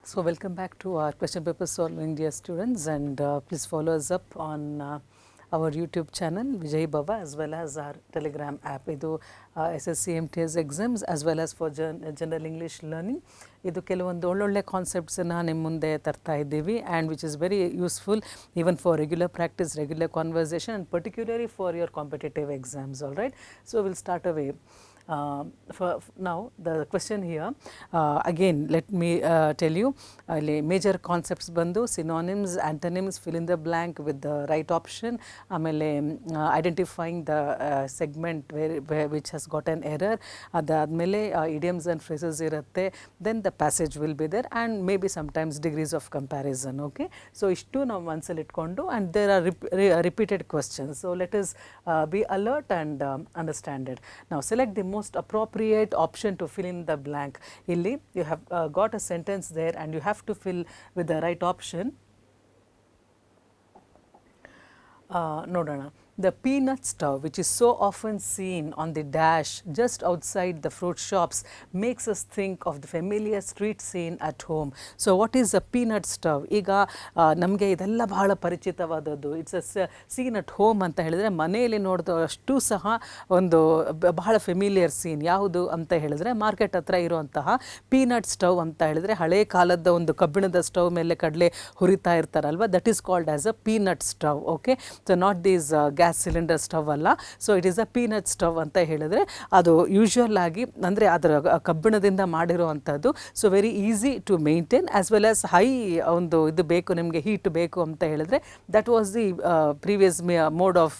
So welcome back to our question paper solving, dear students, and please follow us up on our YouTube channel Vijayi Bhava as well as our Telegram app. Idu SSC MTS exams as well as for general English learning. ಇದು ಕೆಲವೊಂದು ಒಳ್ಳೊಳ್ಳೆ ಕಾನ್ಸೆಪ್ಟ್ಸನ್ನು ನಿಮ್ಮ ಮುಂದೆ ತರ್ತಾ ಇದ್ದೀವಿ and which is very useful even for regular practice, regular conversation and particularly for your competitive exams. All right, so will start away. Now the question here, again let me tell you major concepts bandu synonyms, antonyms, fill in the blank with the right option, amele identifying the segment which has got an error, adadmele idioms and phrases irutte, then the passage will be there and maybe sometimes degrees of comparison. Okay, so ishtu now mansal itkondu and there are repeated questions, so let us be alert and understand it. Now select the most appropriate option to fill in the blank. Illi you have got a sentence there and you have to fill with the right option. Nodana. The peanut stove, which is so often seen on the dash just outside the fruit shops, makes us think of the familiar street scene at home. So what is a peanut stove? Iga namge idella bahala ಪರಿಚಿತವಾದದ್ದು. It's a scene at home ಅಂತ ಹೇಳಿದ್ರೆ ಮನೆಯಲ್ಲಿ ನೋಡಿದಷ್ಟು ಸಹ ಒಂದು ಬಹಳ familiar scene. ಯಾವುದು ಅಂತ ಹೇಳಿದ್ರೆ market ಹತ್ರ ಇರುವಂತಹ ಪೀನಟ್ ಸ್ಟವ್ ಅಂತ ಹೇಳಿದ್ರೆ ಹಳೆ ಕಾಲದ ಒಂದು ಕಬ್ಬಿಣದ ಸ್ಟವ್ ಮೇಲೆ ಕಡಲೆ ಹುರಿತಾ ಇರ್ತಾರಲ್ವ, that is called as a peanut stove. Okay, so not these gas cylinder stove ಅಲ್ಲ. So it is a peanut stove ಅಂತ ಹೇಳಿದ್ರೆ ಅದು ಯೂಶುವಲ್ ಆಗಿ ಅಂದರೆ ಅದರ ಕಬ್ಬಿಣದಿಂದ ಮಾಡಿರುವಂಥದ್ದು. So very easy to maintain as well as high ಒಂದು ಇದು ಬೇಕು ನಿಮಗೆ, ಹೀಟ್ ಬೇಕು ಅಂತ ಹೇಳಿದ್ರೆ that was the previous mode of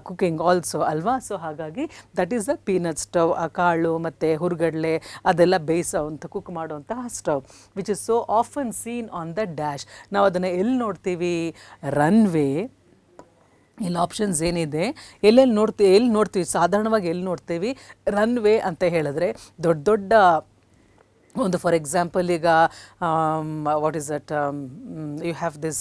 cooking also ಅಲ್ವಾ. ಸೊ ಹಾಗಾಗಿ that is a peanut stove. ಕಾಳು ಮತ್ತು ಹುರ್ಗಡ್ಲೆ ಅದೆಲ್ಲ ಬೇಯಿಸೋವಂಥ ಕುಕ್ ಮಾಡುವಂತಹ stove which is so often seen on the dash. ನಾವು ಅದನ್ನು ಎಲ್ಲಿ ನೋಡ್ತೀವಿ? ರನ್ವೇ. ಇಲ್ಲಿ ಆಪ್ಷನ್ಸ್ ಏನಿದೆ, ಎಲ್ಲಿ ನೋಡ್ತೀವಿ ಸಾಧಾರಣವಾಗಿ ಎಲ್ಲಿ ನೋಡ್ತೀವಿ? ರನ್ವೇ ಅಂತ ಹೇಳಿದ್ರೆ ದೊಡ್ಡ ದೊಡ್ಡ ಒಂದು ಫಾರ್ ಎಕ್ಸಾಂಪಲ್ ಈಗ what is that, you have this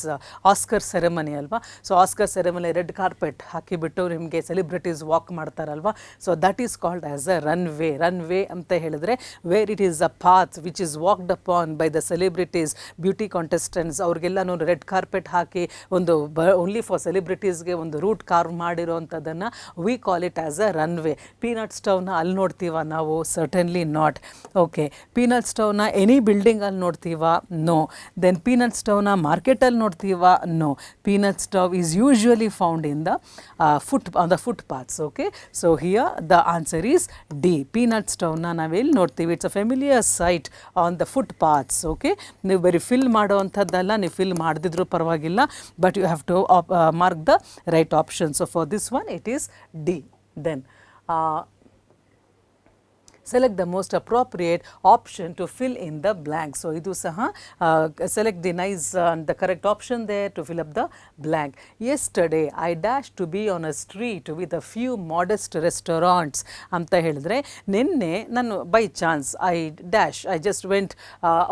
Oscar ceremony ಅಲ್ವಾ. So Oscar ceremony red carpet ಹಾಕಿಬಿಟ್ಟು ನಿಮಗೆ ಸೆಲಿಬ್ರಿಟೀಸ್ ವಾಕ್ ಮಾಡ್ತಾರಲ್ವ. So that is called as a runway. Runway ಅಂತ ಹೇಳಿದ್ರೆ where it is a path which is walked upon by the celebrities, beauty contestants ಅವ್ರಿಗೆಲ್ಲನೂ red carpet ಹಾಕಿ ಒಂದು only for ಸೆಲಿಬ್ರಿಟೀಸ್ಗೆ ಒಂದು ರೂಟ್ ಕಾರ್ವ್ ಮಾಡಿರೋವಂಥದ್ದನ್ನು we call it as a runway. Peanut ಸ್ಟವ್ನ ಅಲ್ಲಿ ನೋಡ್ತೀವ ನಾವು? Certainly not. ಓಕೆ, ಪೀನಟ್ ಸ್ಟವ್ನ ಎನಿ ಬಿಲ್ಡಿಂಗಲ್ಲಿ ನೋಡ್ತೀವಾ? ನೋ. ದೆನ್ ಪೀನಟ್ ಸ್ಟವ್ನ ಮಾರ್ಕೆಟಲ್ಲಿ ನೋಡ್ತೀವಾ? No. Peanut stove is usually found in the on the footpaths. Okay, so here the answer is D. Peanut ಸ್ಟವ್ನ ನಾವೆಲ್ಲಿ ನೋಡ್ತೀವಿ? It's a familiar sight on the footpaths. Okay, ನೀವು ಬರೀ fill ಮಾಡೋವಂಥದ್ದಲ್ಲ, ನೀವು ಫಿಲ್ ಮಾಡದಿದ್ರೂ ಪರವಾಗಿಲ್ಲ, but you have to mark the right option. So for this one it is D. Then select the most appropriate option to fill in the blank. So idu saha select the nice the correct option there to fill up the blank. Yesterday I dashed to be on a street with a few modest restaurants anta helidre ninne nanu by chance I just went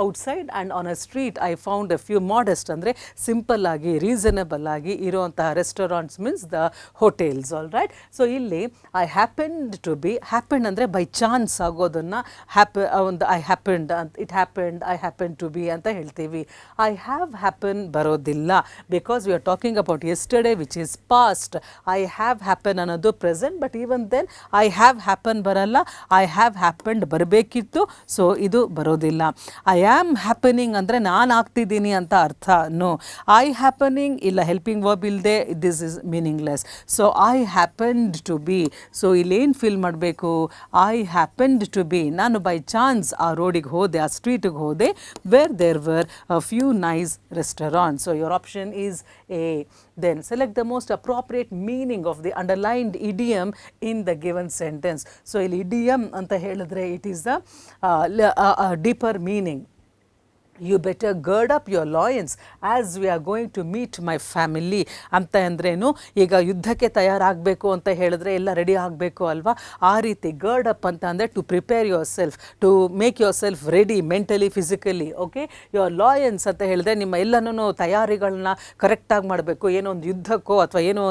outside and on a street I found a few modest andre simple agi reasonable agi iruvanತಹ restaurants means the hotels. All right, so illi I happened to be, happened andre by chance ಆಗೋದನ್ನು ಒಂದು I happen to be ಅಂತ ಹೇಳ್ತೀವಿ. I have happen ಬರೋದಿಲ್ಲ because we are talking about yesterday which is past. I have happen ಅನ್ನೋದು present, but even then I have happen ಬರಲ್ಲ, I have happened ಬರಬೇಕಿತ್ತು. So ಇದು ಬರೋದಿಲ್ಲ. ಐ ಆಮ್ ಹ್ಯಾಪನಿಂಗ್ ಅಂದರೆ ನಾನು ಆಗ್ತಿದ್ದೀನಿ ಅಂತ ಅರ್ಥ. ನೋ. ಐ ಹ್ಯಾಪನಿಂಗ್ ಇಲ್ಲ, ಹೆಲ್ಪಿಂಗ್ ವರ್ಬ್ ಇಲ್ಲದೆ this is meaningless. So I happened to be. So ಇಲ್ಲೇನು ಫಿಲ್ ಮಾಡಬೇಕು? I happened to be. ನಾನು ಬೈ ಚಾನ್ಸ್ ಆ ರೋಡಿಗೆ ಹೋದೆ, ಆ ಸ್ಟ್ರೀಟಿಗೆ ಹೋದೆ, where there were a few nice restaurants. So your option is A. Then select the most appropriate meaning of the underlined idiom in the given sentence. So ಇಲ್ಲಿ idiom ಅಂತ ಹೇಳಿದ್ರೆ it is a deeper meaning. You better gird up your loins as we are going to meet my family ಅಂತ ಅಂದ್ರೇನು? ಈಗ ಯುದ್ಧಕ್ಕೆ ತಯಾರಾಗಬೇಕು ಅಂತ ಹೇಳಿದ್ರೆ ಎಲ್ಲ ರೆಡಿ ಆಗಬೇಕು ಅಲ್ವಾ? ಆ ರೀತಿ ಗರ್ಡ್ ಅಪ್ ಅಂತ ಅಂದರೆ to prepare yourself, to make yourself ready mentally physically. Okay, your loins ಅಂತ ಹೇಳಿದ್ರೆ ನಿಮ್ಮ ಎಲ್ಲನೂ ತಯಾರಿಗಳನ್ನ ಕರೆಕ್ಟಾಗಿ ಮಾಡಬೇಕು. ಏನೋ ಒಂದು ಯುದ್ಧಕ್ಕೋ ಅಥವಾ ಏನೋ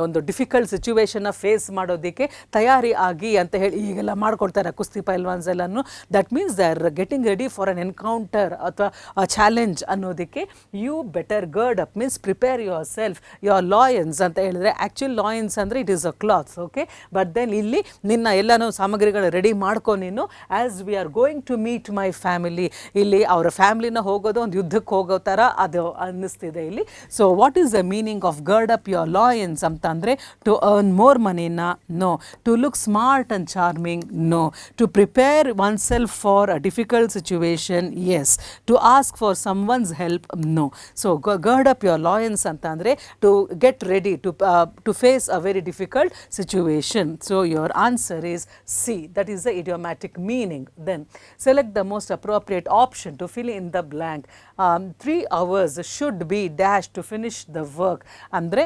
ಒಂದು ಡಿಫಿಕಲ್ಟ್ ಸಿಚುವೇಶನ್ನ ಫೇಸ್ ಮಾಡೋದಕ್ಕೆ ತಯಾರಿ ಆಗಿ ಅಂತ ಹೇಳಿ ಈಗೆಲ್ಲ ಮಾಡ್ಕೊಡ್ತಾರೆ ಕುಸ್ತಿ ಪೈಲ್ವಾನ್ಸ್ ಎಲ್ಲನೂ. That means they are getting ready for an encounter encounter ಅಥವಾ ಚಾಲೆಂಜ್ ಅನ್ನೋದಕ್ಕೆ you better gird up means prepare yourself your loins ಅಂತ ಹೇಳಿದ್ರೆ ಆ್ಯಕ್ಚುಲ್ ಲಾಯನ್ಸ್ ಅಂದರೆ it is a cloths okay but then ಇಲ್ಲಿ ನಿನ್ನ ಎಲ್ಲನೂ ಸಾಮಗ್ರಿಗಳು ರೆಡಿ ಮಾಡ್ಕೊ ನೀನು as we are going to meet my family ಇಲ್ಲಿ ಅವರ ಫ್ಯಾಮಿಲಿನ ಹೋಗೋದು ಒಂದು ಯುದ್ಧಕ್ಕೆ ಹೋಗೋ ಥರ ಅದು ಅನ್ನಿಸ್ತಿದೆ ಇಲ್ಲಿ so what is the meaning of gird up your loins ಅಂತ ಅಂದರೆ ಟು ಅರ್ನ್ ಮೋರ್ ಮನಿನ no to look smart and charming no to prepare oneself for a difficult situation yes to ask for someone's help no so gird up your loins ಅಂತ ಅಂದರೆ to get ready to face a very difficult situation so your answer is C that is the idiomatic meaning. Then select the most appropriate option to fill in the blank. 3 hours should be dash to finish the work. ಅಂದರೆ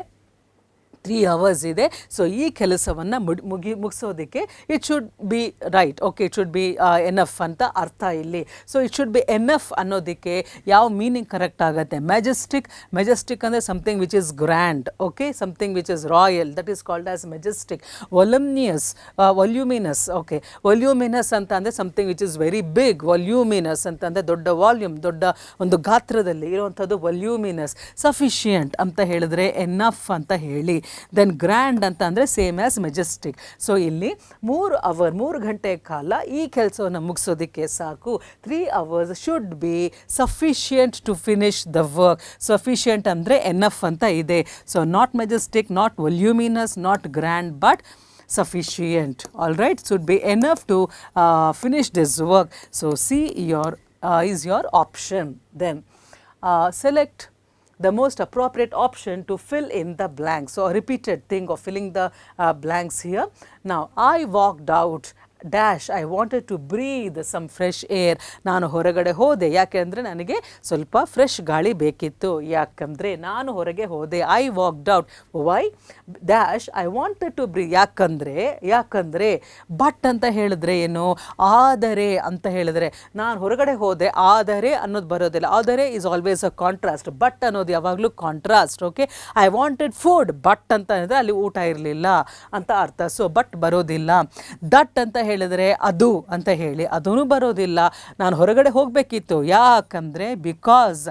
3 hours ಇದೆ so ಈ ಕೆಲಸವನ್ನು ಮುಗಿಸೋದಕ್ಕೆ it should be right okay it should be enough ಅಂತ ಅರ್ಥ ಇಲ್ಲಿ so it should be enough ಅನ್ನೋದಕ್ಕೆ ಯಾವ ಮೀನಿಂಗ್ ಕರೆಕ್ಟ್ ಆಗುತ್ತೆ ಮೆಜೆಸ್ಟಿಕ್ ಅಂದರೆ something which is grand okay something which is royal that is called as majestic voluminous okay voluminous ಅಂತ ಅಂದರೆ something which is very big voluminous ಅಂತಂದರೆ ದೊಡ್ಡ volume ದೊಡ್ಡ ಒಂದು ಗಾತ್ರದಲ್ಲಿ ಇರುವಂಥದ್ದು ವೊಲ್ಯೂಮಿನಸ್ ಸಫಿಷಿಯಂಟ್ ಅಂತ ಹೇಳಿದ್ರೆ ಎನಫ್ ಅಂತ ಹೇಳಿ ದೆನ್ ಗ್ರ್ಯಾಂಡ್ ಅಂತ ಅಂದರೆ ಸೇಮ್ ಆ್ಯಸ್ ಮೆಜೆಸ್ಟಿಕ್ ಸೊ ಇಲ್ಲಿ 3 ಗಂಟೆ ಕಾಲ ಈ ಕೆಲಸವನ್ನು ಮುಗಿಸೋದಕ್ಕೆ ಸಾಕು 3 hours should be sufficient to finish the work sufficient ಅಂದರೆ ಎನಫ್ ಅಂತ ಇದೆ so not majestic not voluminous not grand but sufficient all right should be enough to finish this work so C is your option then select the most appropriate option to fill in the blanks so a repeated thing of filling the blanks here now I walked out dash I wanted to breathe some fresh air ನಾನು ಹೊರಗಡೆ ಹೋದೆ ಯಾಕೆಂದರೆ ನನಗೆ ಸ್ವಲ್ಪ fresh ಗಾಳಿ ಬೇಕಿತ್ತು ಯಾಕಂದರೆ ನಾನು ಹೊರಗೆ ಹೋದೆ I walked out why dash I wanted to breathe ಯಾಕಂದರೆ ಬಟ್ ಅಂತ ಹೇಳಿದ್ರೆ ಏನು ಆದರೆ ಅಂತ ಹೇಳಿದ್ರೆ ನಾನು ಹೊರಗಡೆ ಹೋದೆ ಆದರೆ ಅನ್ನೋದು ಬರೋದಿಲ್ಲ ಆದರೆ is always a contrast but ಅನ್ನೋದು ಯಾವಾಗಲೂ contrast okay I wanted food but ಅಂತ ಹೇಳಿದ್ರೆ ಅಲ್ಲಿ ಊಟ ಇರಲಿಲ್ಲ ಅಂತ ಅರ್ಥ ಸೊ ಬಟ್ ಬರೋದಿಲ್ಲ ದಟ್ ಅಂತ ಹೇಳಿದರೆ ಅದು ಅಂತ ಹೇಳಿ ಅದೂ ಬರೋದಿಲ್ಲ ನಾನು ಹೊರಗಡೆ ಹೋಗಬೇಕಿತ್ತು ಯಾಕಂದರೆ because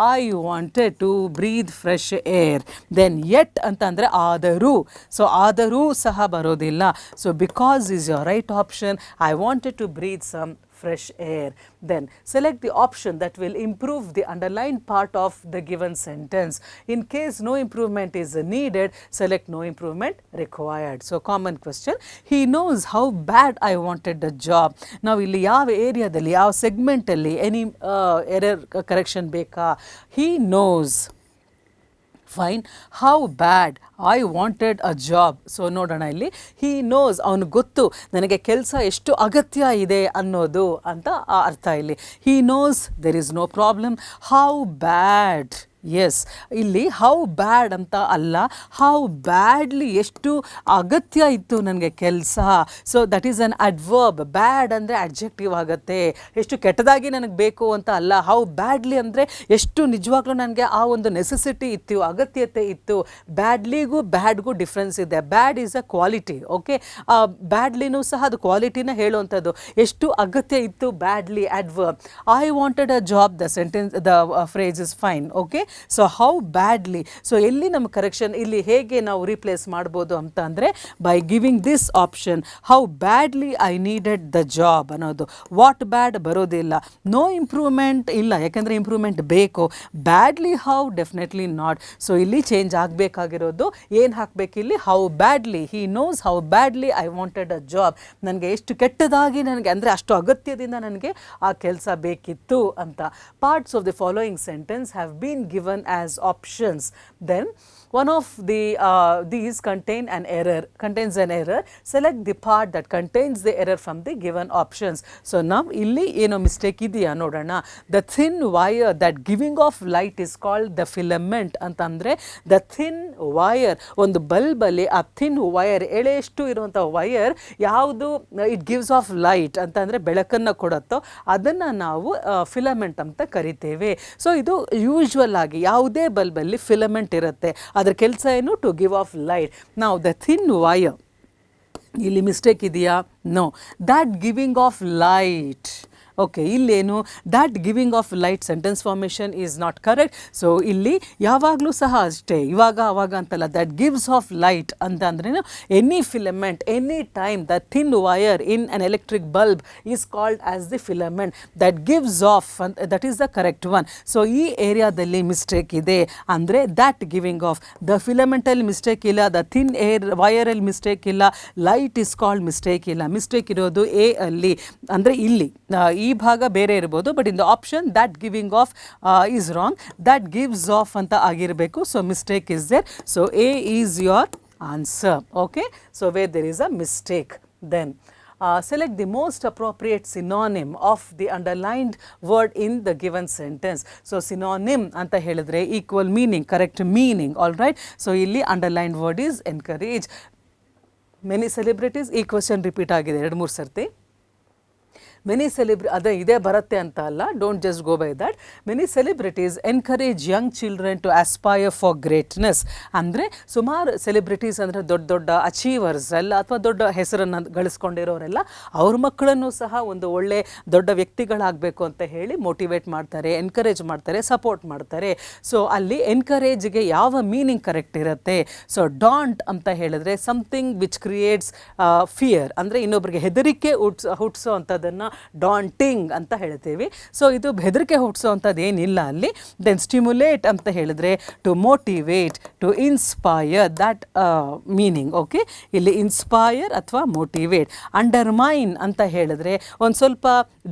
I wanted to breathe fresh air then yet ಅಂತ ಅಂದರೆ ಆದರೂ ಸೊ ಆದರೂ ಸಹ ಬರೋದಿಲ್ಲ so because is your right option I wanted to breathe some fresh air. Then select the option that will improve the underlined part of the given sentence. In case no improvement is needed, select no improvement required. So common question. He knows how bad I wanted the job. Now ಇಲ್ಲಿ ಯಾವ ಏರಿಯಾದಲ್ಲಿ ಯಾವ ಸೆಗ್ಮೆಂಟಲ್ಲಿ any error correction ಬೇಕಾ he knows fine how bad I wanted a job so ನೋಡೋಣ ಇಲ್ಲಿ he nose ಅವನಿಗೆ ಗೊತ್ತು ನನಗೆ ಕೆಲಸ ಎಷ್ಟು ಅಗತ್ಯ ಇದೆ ಅನ್ನೋದು ಅಂತ ಅರ್ಥ ಇಲ್ಲಿ he knows there is no problem how bad is ಇಲ್ಲಿ ಹೌ ಬ್ಯಾಡ್ ಅಂತ ಅಲ್ಲ ಹೌ ಬ್ಯಾಡ್ಲಿ ಎಷ್ಟು ಅಗತ್ಯ ಇತ್ತು ನನಗೆ ಕೆಲಸ so that is an adverb bad ಅಂದರೆ ಅಡ್ಜೆಕ್ಟಿವ್ ಆಗುತ್ತೆ ಎಷ್ಟು ಕೆಟ್ಟದಾಗಿ ನನಗೆ ಬೇಕು ಅಂತ ಅಲ್ಲ ಹೌ ಬ್ಯಾಡ್ಲಿ ಅಂದರೆ ಎಷ್ಟು ನಿಜವಾಗ್ಲೂ ನನಗೆ ಆ ಒಂದು ನೆಸೆಸಿಟಿ ಇತ್ತು ಅಗತ್ಯತೆ ಇತ್ತು ಬ್ಯಾಡ್ಲಿಗೂ ಬ್ಯಾಡ್ಗೂ ಡಿಫ್ರೆನ್ಸ್ ಇದೆ ಬ್ಯಾಡ್ ಈಸ್ ಅ ಕ್ವಾಲಿಟಿ ಓಕೆ ಬ್ಯಾಡ್ಲಿನೂ ಸಹ ಅದು ಕ್ವಾಲಿಟಿನ ಹೇಳುವಂಥದ್ದು ಎಷ್ಟು ಅಗತ್ಯ ಇತ್ತು badly adverb I wanted a job the sentence the phrase is fine okay so how badly so ಎಲ್ಲಿ ನಮ್ಮ ಕರೆಕ್ಷನ್ ಇಲ್ಲಿ ಹೇಗೆ ನಾವು ರೀಪ್ಲೇಸ್ ಮಾಡ್ಬೋದು ಅಂತ ಅಂದರೆ by giving this option how badly I needed the job ಅನ್ನೋದು ವಾಟ್ ಬ್ಯಾಡ್ ಬರೋದಿಲ್ಲ ನೋ ಇಂಪ್ರೂವ್ಮೆಂಟ್ ಇಲ್ಲ ಯಾಕೆಂದರೆ ಇಂಪ್ರೂವ್ಮೆಂಟ್ ಬೇಕು badly how definitely not so ಇಲ್ಲಿ ಚೇಂಜ್ ಆಗಬೇಕಾಗಿರೋದು ಏನು ಹಾಕಬೇಕು ಇಲ್ಲಿ how badly he knows how badly I wanted a job ನನಗೆ ಎಷ್ಟು ಕೆಟ್ಟದಾಗಿ ನನಗೆ ಅಂದರೆ ಅಷ್ಟು ಅಗತ್ಯದಿಂದ ನನಗೆ ಆ ಕೆಲಸ ಬೇಕಿತ್ತು ಅಂತ parts of the following sentence have been given as options then one of these contains an error select the part that contains the error from the given options so now illi eno mistake idiya nodana the thin wire that giving off light is called the filament antandre the thin wire ಒಂದು bulb ಅಲ್ಲಿ ಆ thin wire ಎಳೆಯಷ್ಟು ಇರುವಂಥ wire ಯಾವುದು it gives of light ಅಂತಂದರೆ ಬೆಳಕನ್ನು ಕೊಡುತ್ತೋ ಅದನ್ನು ನಾವು filament ಅಂತ ಕರಿತೇವೆ ಸೊ ಇದು ಯೂಶ್ವಲ್ ಆಗಿ ಯಾವುದೇ ಬಲ್ಬಲ್ಲಿ ಫಿಲಮೆಂಟ್ ಇರುತ್ತೆ ಅದರ ಕೆಲಸ ಏನು ಟು ಗಿವ್ ಆಫ್ ಲೈಟ್ ನಾವು ದ ಥಿನ್ ವೈರ್ ಇಲ್ಲಿ ಮಿಸ್ಟೇಕ್ ಇದೆಯಾ no that giving off light okay, ಇಲ್ಲೇನು that giving off light sentence formation is not correct. So ಇಲ್ಲಿ ಯಾವಾಗಲೂ ಸಹ ಅಷ್ಟೇ, ಇವಾಗ ಅವಾಗ ಅಂತಲ್ಲ, ದಟ್ ಗಿವ್ಸ್ ಆಫ್ ಲೈಟ್ ಅಂತ ಅಂದ್ರೆ any filament, any time the thin wire in an electric bulb is called as the filament that gives off, that is the correct one. So ಈ ಏರಿಯಾದಲ್ಲಿ ಮಿಸ್ಟೇಕ್ ಇದೆ ಅಂದರೆ ದ್ಯಾಟ್ ಗಿವಿಂಗ್ ಆಫ್, ದ ಫಿಲಮೆಂಟಲ್ಲಿ mistake ಇಲ್ಲ, the thin air ವೈರಲ್ಲಿ mistake ಇಲ್ಲ, light is called mistake ಇಲ್ಲ. Mistake ಇರೋದು ಎ ಅಲ್ಲಿ, ಅಂದರೆ ಇಲ್ಲಿ ಈ ಭಾಗ ಬೇರೆ ಇರ್ಬೋದು, but in the option that giving off is wrong, that gives off ಅಂತ ಆಗಿರಬೇಕು. So mistake is there. So A is your answer. Okay, so where there is a mistake, then select the most appropriate synonym of the underlined word in the given sentence. So synonym anta helidre equal meaning, correct meaning, all right. So illi underlined word is encourage. Many celebrities, ee question repeat agide 2-3 sarti. Many ಅದೇ ಇದೇ ಬರುತ್ತೆ ಅಂತ ಅಲ್ಲ, don't just go by that. Many celebrities encourage young children to aspire for greatness. ಅಂದರೆ ಸುಮಾರು celebrities ಅಂದರೆ ದೊಡ್ಡ ದೊಡ್ಡ ಅಚೀವರ್ಸ್ ಎಲ್ಲ, ಅಥವಾ ದೊಡ್ಡ ಹೆಸರನ್ನು ಗಳಿಸ್ಕೊಂಡಿರೋರೆಲ್ಲ ಅವ್ರ ಮಕ್ಕಳನ್ನು ಸಹ ಒಂದು ಒಳ್ಳೆ ದೊಡ್ಡ ವ್ಯಕ್ತಿಗಳಾಗಬೇಕು ಅಂತ ಹೇಳಿ ಮೋಟಿವೇಟ್ ಮಾಡ್ತಾರೆ, ಎನ್ಕರೇಜ್ ಮಾಡ್ತಾರೆ, ಸಪೋರ್ಟ್ ಮಾಡ್ತಾರೆ. ಸೊ ಅಲ್ಲಿ ಎನ್ಕರೇಜ್ಗೆ ಯಾವ ಮೀನಿಂಗ್ ಕರೆಕ್ಟ್ ಇರುತ್ತೆ? ಸೊ ಡಾಂಟ್ ಅಂತ ಹೇಳಿದ್ರೆ ಸಮಥಿಂಗ್ ವಿಚ್ ಕ್ರಿಯೇಟ್ಸ್ ಫಿಯರ್, ಅಂದರೆ ಇನ್ನೊಬ್ಬರಿಗೆ ಹೆದರಿಕೆ ಹುಟ್ಟಿಸೋ ಅಂಥದ್ದನ್ನು ಡಾಂಟಿಂಗ್ ಅಂತ ಹೇಳ್ತೀವಿ. ಸೊ ಇದು ಹೆದರಿಕೆ ಹುಟ್ಟಿಸೋ ಅಂಥದ್ದು ಏನಿಲ್ಲ ಅಲ್ಲಿ. ದೆನ್ ಸ್ಟಿಮ್ಯುಲೇಟ್ ಅಂತ ಹೇಳಿದ್ರೆ to motivate, to inspire, that meaning. Okay, ಇಲ್ಲಿ ಇನ್ಸ್ಪೈರ್ ಅಥವಾ ಮೋಟಿವೇಟ್. ಅಂಡರ್ಮೈನ್ ಅಂತ ಹೇಳಿದ್ರೆ ಒಂದು ಸ್ವಲ್ಪ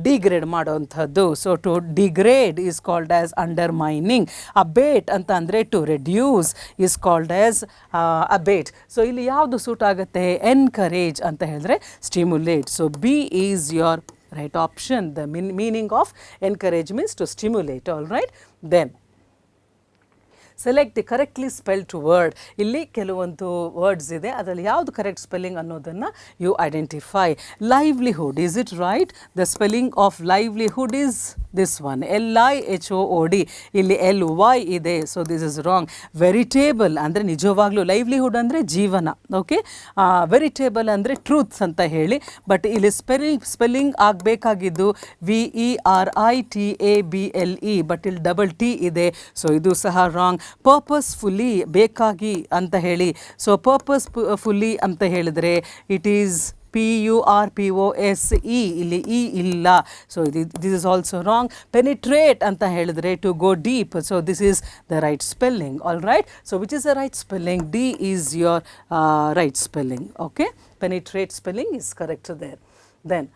ಡಿಗ್ರೇಡ್ ಮಾಡೋವಂಥದ್ದು. So to degrade is called as undermining. Abate ಅಂತ ಅಂದರೆ to reduce is called as abate. So ಇಲ್ಲಿ ಯಾವುದು ಸೂಟ್ ಆಗುತ್ತೆ? ಎನ್ಕರೇಜ್ ಅಂತ ಹೇಳಿದ್ರೆ stimulate. So B is your right option. The meaning of encourage means to stimulate, all right. Then select the correctly spelt word. ಇಲ್ಲಿ ಕೆಲವೊಂದು words ಇದೆ, ಅದರಲ್ಲಿ ಯಾವುದು ಕರೆಕ್ಟ್ ಸ್ಪೆಲ್ಲಿಂಗ್ ಅನ್ನೋದನ್ನು you identify. Livelihood, is it right? The spelling of livelihood is this one, LIHOOD. ಇಲ್ಲಿ LY ಇದೆ, so this is wrong. Veritable ಅಂದರೆ ನಿಜವಾಗ್ಲೂ, ಲೈವ್ಲಿಹುಡ್ ಅಂದರೆ ಜೀವನ, ಓಕೆ. ವೆರಿಟೇಬಲ್ ಅಂದರೆ ಟ್ರೂತ್ಸ್ ಅಂತ ಹೇಳಿ, ಬಟ್ ಇಲ್ಲಿ ಸ್ಪೆಲ್ಲಿಂಗ್ ಆಗಬೇಕಾಗಿದ್ದು VERITABLE, ಬಟ್ ಇಲ್ಲಿ ಡಬಲ್ T ಇದೆ, ಸೊ ಇದು ಸಹ ರಾಂಗ್. ಪರ್ಪಸ್ಫುಲಿ, ಬೇಕಾಗಿ ಅಂತ ಹೇಳಿ, ಸೊ ಪರ್ಪಸ್ಫುಲಿ ಅಂತ ಹೇಳಿದರೆ ಇಟ್ ಈಸ್ PURPOSE, ಇಲ್ಲಿ ಇ ಇಲ್ಲ, so this is also wrong. Penetrate ಅಂತ ಹೇಳಿದರೆ to go deep, so this is the right spelling, all right. So which is the right spelling? D is your right spelling, okay. Penetrate spelling is correct there. Then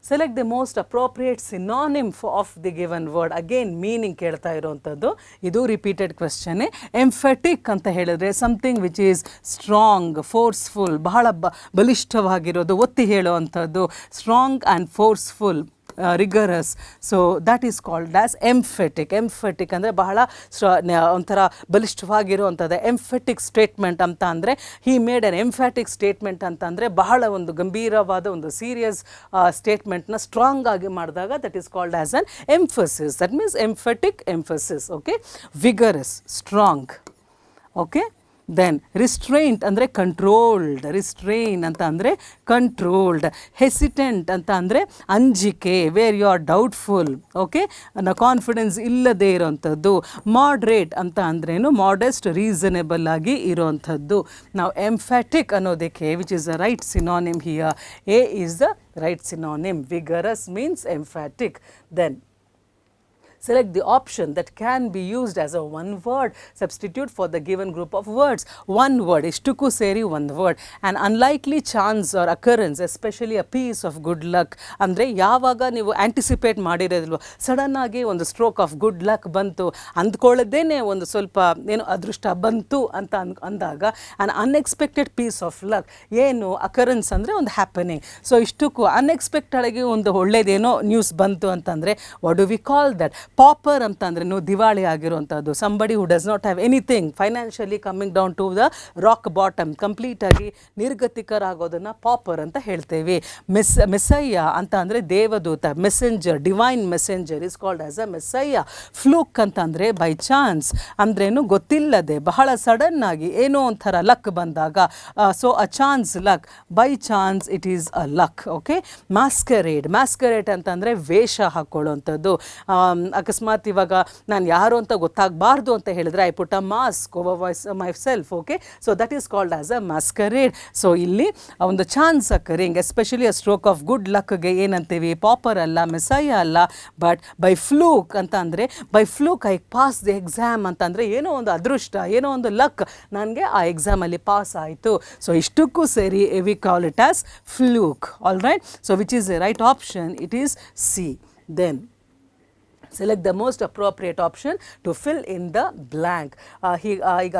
select the most appropriate synonym of the given word. Again meaning ಕೇಳ್ತಾ ಇರೋವಂಥದ್ದು, ಇದು repeated ಕ್ವೆಶ್ಚನ್ನೇ. Emphatic ಅಂತ ಹೇಳಿದ್ರೆ something which is strong, forceful, ಬಹಳ ಬಲಿಷ್ಠವಾಗಿರೋದು, ಒತ್ತಿ ಹೇಳುವಂಥದ್ದು. Strong and forceful, rigorous, so that is called as emphatic. Emphatic ಅಂದರೆ ಬಹಳ ಒಂಥರ ಬಲಿಷ್ಠವಾಗಿರುವಂಥದ್ದು. ಎಂಫೆಟಿಕ್ ಸ್ಟೇಟ್ಮೆಂಟ್ ಅಂತ ಅಂದರೆ he made an emphatic statement ಅಂತ ಅಂದರೆ ಬಹಳ ಒಂದು ಗಂಭೀರವಾದ ಒಂದು ಸೀರಿಯಸ್ ಸ್ಟೇಟ್ಮೆಂಟ್ನ ಸ್ಟ್ರಾಂಗ್ ಆಗಿ ಮಾಡಿದಾಗ that is called as an emphasis. That means emphatic emphasis, okay. Vigorous, strong, okay. Then restraint ಅಂದರೆ ಕಂಟ್ರೋಲ್ಡ್, ರಿಸ್ಟ್ರೈನ್ ಅಂತ ಅಂದರೆ ಕಂಟ್ರೋಲ್ಡ್. ಹೆಸಿಟೆಂಟ್ ಅಂತ ಅಂದರೆ ಅಂಜಿಕೆ, where you are doubtful, okay, confidence ಇಲ್ಲದೆ ಇರೋವಂಥದ್ದು. ಮಾಡ್ರೇಟ್ ಅಂತ ಅಂದ್ರೇನು? ಮಾಡೆಸ್ಟ್, ರೀಸನೇಬಲ್ ಆಗಿ ಇರೋವಂಥದ್ದು. ನಾವು ಎಂಫ್ಯಾಟಿಕ್ ಅನ್ನೋದಕ್ಕೆ which is the right synonym here, A is the right synonym. Vigorous means emphatic. Then select the option that can be used as a one word substitute for the given group of words. One word, ishtuku seri one word. An unlikely chance or occurrence, especially a piece of good luck. ಅಂದರೆ ಯಾವಾಗ ನೀವು anticipate ಮಾಡಿರೋದಿಲ್ವ, sudden ಆಗಿ ಒಂದು stroke of good luck ಬಂತು ಅಂದ್ಕೊಳ್ಳೋದೇನೆ, ಒಂದು ಸ್ವಲ್ಪ ಏನು ಅದೃಷ್ಟ ಬಂತು ಅಂತ ಅಂದಾಗ an unexpected piece of luck. ಏನು ಅಕರೆನ್ಸ್ ಅಂದರೆ ಒಂದು ಹ್ಯಾಪನಿಂಗ್. ಸೊ ಇಷ್ಟಕ್ಕೂ ಅನ್ಎಕ್ಸ್ಪೆಕ್ಟೆಡ್ ಆಗಿ ಒಂದು ಒಳ್ಳೇದೇನೋ ನ್ಯೂಸ್ ಬಂತು ಅಂತಂದರೆ what do we call that? Pauper ಅಂತಂದ್ರೇನು ದಿವಾಳಿ ಆಗಿರುವಂಥದ್ದು, somebody who does not have anything financially coming down to the rock bottom, ಕಂಪ್ಲೀಟಾಗಿ ನಿರ್ಗತಿಕರಾಗೋದನ್ನು ಪಾಪರ್ ಅಂತ ಹೇಳ್ತೇವೆ. ಮೆಸ್ಸಯ್ಯ ಅಂತ ಅಂದರೆ ದೇವದೂತ, messenger, divine messenger is called as a messiah. Fluke ಅಂತ ಅಂದರೆ ಬೈ ಚಾನ್ಸ್ ಅಂದ್ರೇನು ಗೊತ್ತಿಲ್ಲದೆ ಬಹಳ ಸಡನ್ ಆಗಿ ಏನೋ ಒಂಥರ ಲಕ್ ಬಂದಾಗ, so a chance luck, by chance it is a luck. Okay, masquerade ಅಂತಂದರೆ ವೇಷ ಹಾಕ್ಕೊಳ್ಳುವಂಥದ್ದು. ಅಕಸ್ಮಾತ್ ಇವಾಗ ನಾನು ಯಾರು ಅಂತ ಗೊತ್ತಾಗಬಾರ್ದು ಅಂತ ಹೇಳಿದ್ರೆ I put a mask over myself. Okay, so that is called as a masquerade. So ಇಲ್ಲಿ ಒಂದು chance occurring, especially a stroke of good ಲಕ್ಗೆ ಏನಂತೀವಿ, ಪಾಪರ್ ಅಲ್ಲ, ಮೆಸಯ್ಯ ಅಲ್ಲ, ಬಟ್ ಬೈ ಫ್ಲೂಕ್ ಅಂತ ಅಂದರೆ by fluke I pass the exam ಅಂತಂದರೆ ಏನೋ ಒಂದು ಅದೃಷ್ಟ, ಏನೋ ಒಂದು ಲಕ್, ನನಗೆ ಆ ಎಕ್ಸಾಮಲ್ಲಿ ಪಾಸ್ ಆಯಿತು. ಸೊ ಇಷ್ಟಕ್ಕೂ ಸೇರಿ we call it as fluke. All right, so which is the right option? It is C. Then select the most appropriate option to fill in the blank.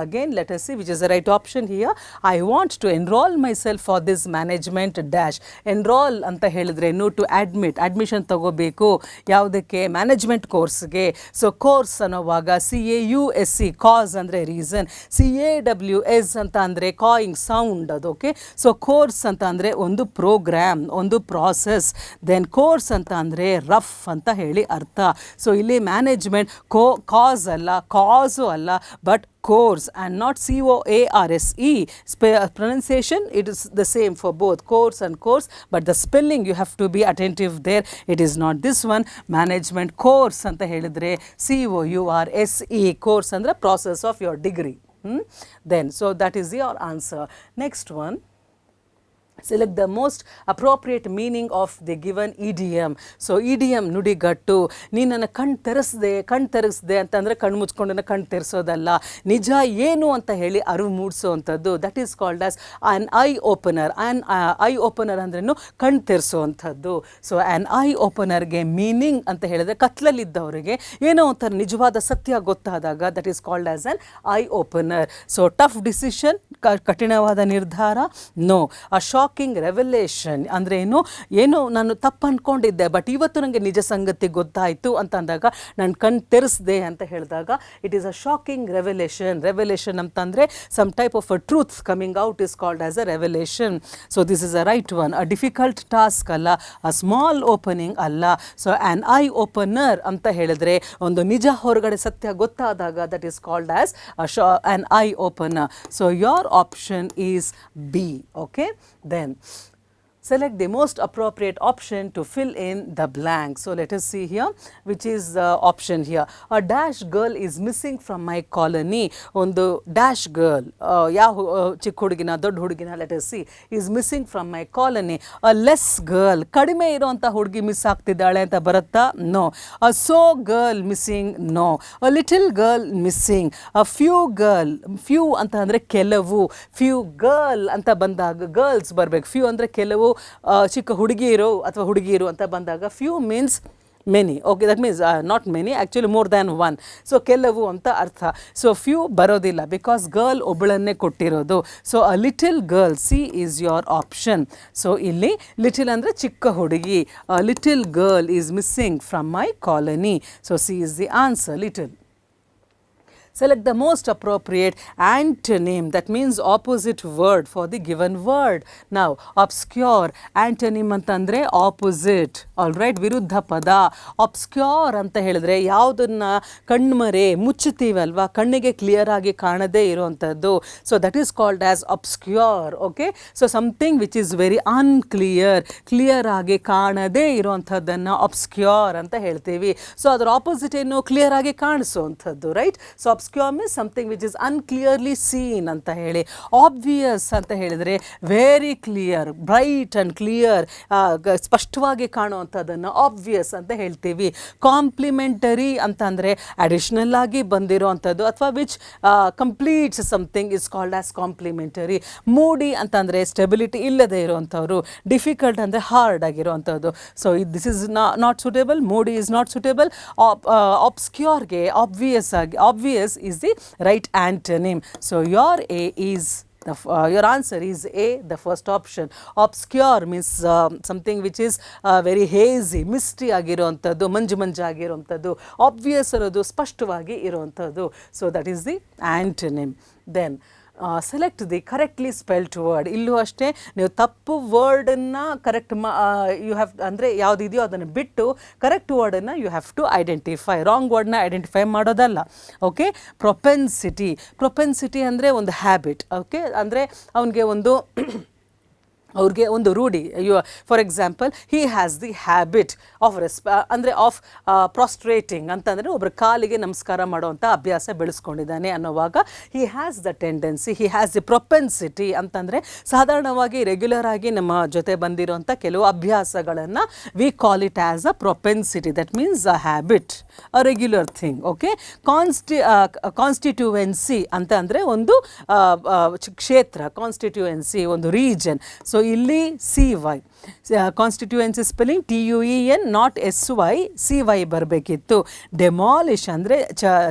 Again, let us see which is the right option here. I want to enroll myself for this management dash. Enroll anta helidrenu to admit, admission tagobeku yaudake, management course ge. So course anovaga CAUSE, cause andre reason, CAWS anta andre cawing sound adu. Okay, so course anta andre ಒಂದು program, ಒಂದು process. Then course anta andre rough anta heli artha. So ಇಲ್ಲಿ management ಕಾಸ್ ಅಲ್ಲ, ಕಾಸು ಅಲ್ಲ, but course and not COARSE. Pronunciation, it is the same for both course and course, but the spelling you have to be attentive there. It is not this one. Management course anta helidre COURSE, course andre process of your degree. Then so that is your answer. Next one, select the most appropriate meaning of the given idiom. So idiom ನುಡಿಗಟ್ಟು. ನೀನನ್ನು ಕಣ್ಣು ತೆರೆಸ್ದೆ ಅಂತಂದರೆ ಕಣ್ಣು ಮುಚ್ಕೊಂಡು ಕಣ್ಣು ತೆರೆಸೋದಲ್ಲ, ನಿಜ ಏನು ಅಂತ ಹೇಳಿ ಅರಿವು ಮೂಡಿಸೋವಂಥದ್ದು. That is called as an eye opener. Eye opener ಅಂದ್ರೇನು ಕಣ್ಣು ತೆರೆಸೋವಂಥದ್ದು. ಸೊ ಆನ್ ಐ ಓಪನರ್ಗೆ ಮೀನಿಂಗ್ ಅಂತ ಹೇಳಿದ್ರೆ ಕತ್ಲಲ್ಲಿದ್ದವರಿಗೆ ಏನೋ ಒಂಥರ ನಿಜವಾದ ಸತ್ಯ ಗೊತ್ತಾದಾಗ that is called as an eye opener. So tough decision, ಕಠಿಣವಾದ ನಿರ್ಧಾರ, ನೋ. ಅ ಶಾಕಿಂಗ್ ರೆವಲೇಷನ್ ಅಂದರೆ ಏನೋ ನಾನು ತಪ್ಪು ಅಂದ್ಕೊಂಡಿದ್ದೆ ಬಟ್ ಇವತ್ತು ನನಗೆ ನಿಜ ಸಂಗತಿ ಗೊತ್ತಾಯಿತು ಅಂತ ಅಂದಾಗ ನಾನು ಕಣ್ಣು ತೆರೆಸ್ದೆ ಅಂತ ಹೇಳಿದಾಗ it is a shocking revelation ಅಂತಂದರೆ some type of a truth coming out is called as a revelation. So this is a right one. A difficult task ಅಲ್ಲ, ಅ ಸ್ಮಾಲ್ ಓಪನಿಂಗ್ ಅಲ್ಲ. ಸೊ ಆನ್ ಐ ಓಪನರ್ ಅಂತ ಹೇಳಿದ್ರೆ ಒಂದು ನಿಜ ಹೊರಗಡೆ ಸತ್ಯ ಗೊತ್ತಾದಾಗ that is called as an eye opener. So your option is B. Okay, then select the most appropriate option to fill in the blank. So let us see here which is the option here. A dash girl is missing from my colony. ಒಂದು dash girl, ಯಾವ ಚಿಕ್ಕ ಹುಡುಗಿನ ದೊಡ್ಡ ಹುಡುಗಿನ, let us see, is missing from my colony. A less girl, ಕಡಿಮೆ ಇರುವಂಥ ಹುಡುಗಿ miss ಆಗ್ತಿದ್ದಾಳೆ ಅಂತ ಬರುತ್ತಾ? No. A so girl missing? No. A little girl missing. A few girl, few ಅಂತ ಅಂದರೆ ಕೆಲವು, few girl ಅಂತ ಬಂದಾಗ ಗರ್ಲ್ಸ್ ಬರಬೇಕು, few ಅಂದರೆ ಕೆಲವು, ಚಿಕ್ಕ ಹುಡುಗಿಯರು ಅಥವಾ ಹುಡುಗಿಯರು ಅಂತ ಬಂದಾಗ few means many. Okay, that means not many, actually more than one. So ಕೆಲವು ಅಂತ ಅರ್ಥ. ಸೊ ಫ್ಯೂ ಬರೋದಿಲ್ಲ ಬಿಕಾಸ್ ಗರ್ಲ್ ಒಬ್ಬಳನ್ನೇ ಕೊಟ್ಟಿರೋದು. So a little girl, C is your option. So ಇಲ್ಲಿ ಲಿಟಲ್ ಅಂದರೆ ಚಿಕ್ಕ ಹುಡುಗಿ, a little girl is missing from my colony. So C is the answer, little. Select the most appropriate antonym, that means opposite word for the given word. Now, obscure, antonym ಅಂತಂದರೆ opposite. All right, ವಿರುದ್ಧ ಪದ. obscure ಅಂತ ಹೇಳಿದ್ರೆ ಯಾವುದನ್ನು ಕಣ್ಮರೆ ಮುಚ್ಚುತ್ತೀವಲ್ವಾ, ಕಣ್ಣಿಗೆ clear ಆಗಿ ಕಾಣದೇ ಇರುವಂಥದ್ದು. So that is called as obscure. Okay, so something which is very unclear, clear ಆಗಿ ಕಾಣದೇ ಇರುವಂಥದ್ದನ್ನು obscure ಅಂತ ಹೇಳ್ತೀವಿ. ಸೊ ಅದರ ಆಪೋಸಿಟ್ ಏನು, ಕ್ಲಿಯರ್ ಆಗಿ ಕಾಣಿಸುವಂಥದ್ದು. Right, so obscure means something which is unclearly seen ಅಂತ ಹೇಳಿ. obvious ಅಂತ ಹೇಳಿದರೆ very clear, bright and clear, ಸ್ಪಷ್ಟವಾಗಿ ಕಾಣುವಂಥದ್ದನ್ನು obvious ಅಂತ ಹೇಳ್ತೀವಿ. ಕಾಂಪ್ಲಿಮೆಂಟರಿ ಅಂತಂದರೆ ಅಡಿಷ್ನಲ್ ಆಗಿ ಬಂದಿರೋವಂಥದ್ದು ಅಥವಾ which completes something is called as complementary. Moody ಅಂತಂದರೆ ಸ್ಟೆಬಿಲಿಟಿ ಇಲ್ಲದೆ ಇರುವಂಥವ್ರು. ಡಿಫಿಕಲ್ಟ್ ಅಂದರೆ ಹಾರ್ಡ್ ಆಗಿರುವಂಥದ್ದು. So this is not suitable, moody is not suitable. obscureಗೆ obvious is the right antonym. So your A is Your answer is A, the first option. Obscure means something which is very hazy, misty ಆಗಿರುವಂಥದ್ದು, ಮಂಜು ಮಂಜಾಗಿರುವಂಥದ್ದು. Obvious ಅನ್ನೋದು ಸ್ಪಷ್ಟವಾಗಿ ಇರುವಂಥದ್ದು. So that is the antonym. Then select the correctly spelt word. ಇಲ್ಲೂ ಅಷ್ಟೇ ನೀವು ತಪ್ಪು ವರ್ಡನ್ನು correct you have ಅಂದರೆ ಯಾವುದಿದೆಯೋ ಅದನ್ನು ಬಿಟ್ಟು ಕರೆಕ್ಟ್ ವರ್ಡನ್ನು you have to identify. Wrong ವರ್ಡ್ನ ಐಡೆಂಟಿಫೈ ಮಾಡೋದಲ್ಲ. ಓಕೆ, ಪ್ರೊಪೆನ್ಸಿಟಿ ಅಂದರೆ ಒಂದು ಹ್ಯಾಬಿಟ್. ಓಕೆ, ಅಂದರೆ ಅವನಿಗೆ ಅವ್ರಿಗೆ ಒಂದು ರೂಢಿ. For example, he has the habit of ಅಂದರೆ ಆಫ್ ಪ್ರಾಸ್ಟ್ರೇಟಿಂಗ್ ಅಂತಂದರೆ ಒಬ್ಬರ ಕಾಲಿಗೆ ನಮಸ್ಕಾರ ಮಾಡುವಂಥ ಅಭ್ಯಾಸ ಬೆಳೆಸ್ಕೊಂಡಿದ್ದಾನೆ ಅನ್ನೋವಾಗ he has the tendency, he has the propensity ಅಂತಂದರೆ ಸಾಧಾರಣವಾಗಿ ರೆಗ್ಯುಲರ್ ಆಗಿ ನಮ್ಮ ಜೊತೆ ಬಂದಿರೋಂಥ ಕೆಲವು ಅಭ್ಯಾಸಗಳನ್ನು we call it as a propensity. That means a habit, a regular thing. Okay, constituency ಅಂತ ಅಂದರೆ ಒಂದು ಕ್ಷೇತ್ರ, ಕಾನ್ಸ್ಟಿಟ್ಯೂವೆನ್ಸಿ ಒಂದು ರೀಜನ್. ಸೊ ಇಲ್ಲಿ CY constituency spelling TUEN not SY, CY ಬರಬೇಕಿತ್ತು. ಡೆಮಾಲಿಷ್ ಅಂದರೆ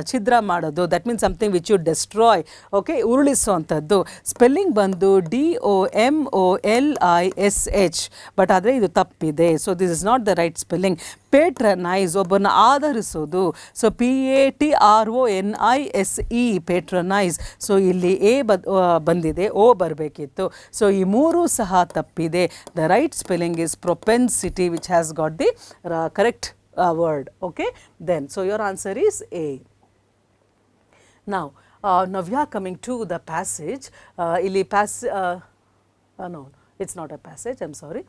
ಛಿದ್ರ ಮಾಡೋದು, that means something which you destroy. Okay, ಉರುಳಿಸುವಂಥದ್ದು. ಸ್ಪೆಲ್ಲಿಂಗ್ ಬಂದು DOMOLISH, ಬಟ್ ಆದರೆ ಇದು ತಪ್ಪಿದೆ. So this is not the right spelling. Patronise, ಒಬ್ಬರನ್ನ ಆಧರಿಸೋದು. So PATRONISE, patronise. ಸೊ ಇಲ್ಲಿ A ಬಂದಿದೆ, O ಬರಬೇಕಿತ್ತು. ಸೊ ಈ ಮೂರೂ ಸಹ ತಪ್ಪಿದೆ. The right spelling is propensity, which has got the correct word. Okay, then so your answer is A. Now we are coming to the passage. No, it's not a passage, I'm sorry.